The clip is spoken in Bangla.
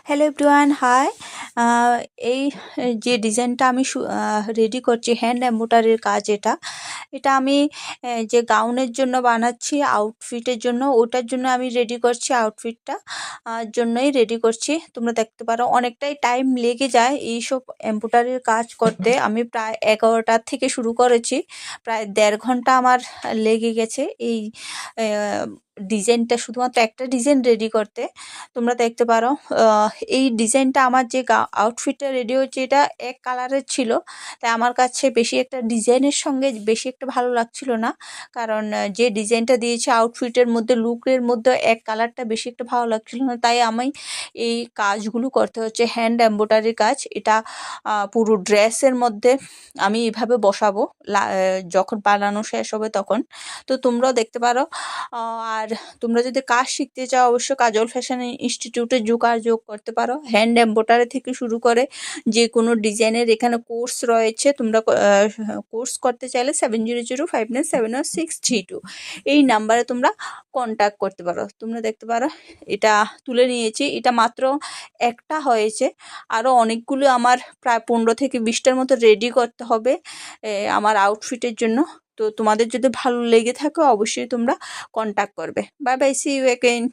Hello everyone, high. এই যে ডিজাইনটা আমি রেডি করছি, হ্যান্ড এমব্রয়ডারির কাজ। এটা এটা আমি যে গাউনের জন্য বানাচ্ছি, আউটফিটের জন্য, ওটার জন্য আমি রেডি করছি। আউটফিটটা জন্যই রেডি করছি। তোমরা দেখতে পারো অনেকটাই টাইম লেগে যায় এইসব এমব্রয়ডারির কাজ করতে। আমি প্রায় 11টার থেকে শুরু করেছি, প্রায় 1.5 ঘন্টা আমার লেগে গেছে এই ডিজাইনটা, শুধুমাত্র একটা ডিজাইন রেডি করতে। তোমরা দেখতে পারো এই ডিজাইনটা আমার যে আউটফিটটা রেডি হচ্ছে, এটা এক কালারের ছিল। তাই আমার কাছে বেশি একটা ডিজাইনের সঙ্গে বেশি একটা ভালো লাগছিল না, কারণ যে ডিজাইনটা দিয়েছে আউটফিটের মধ্যে, লুকের মধ্যে এক কালারটা বেশি একটা ভালো লাগছিল না। তাই আমি এই কাজগুলো করতে হচ্ছে, হ্যান্ড এমব্রয়ডারির কাজ। এটা পুরো ড্রেসের মধ্যে আমি এইভাবে বসাবো যখন বানানো শেষ হবে তখন। তো তোমরাও দেখতে পারো। আর তোমরা যদি কাজ শিখতে চাও, অবশ্যই কাজল ফ্যাশন ইনস্টিটিউটে যোগাযোগ করতে পারো। হ্যান্ড এমব্রয়ডারি থেকে শুরু করে যে কোনো ডিজাইনের এখানে কোর্স রয়েছে। তোমরা কোর্স করতে চাইলে 7005970632 এই নাম্বারে তোমরা কন্ট্যাক্ট করতে পারো। তোমরা দেখতে পারো এটা তুলে নিয়েছি। এটা মাত্র একটা হয়েছে, আরও অনেকগুলো আমার প্রায় 15 থেকে 20টার মতো রেডি করতে হবে আমার আউটফিটের জন্য। তো তোমাদের যদি ভালো লেগে থাকে অবশ্যই তোমরা কন্ট্যাক্ট করবে। Bye bye, see you again.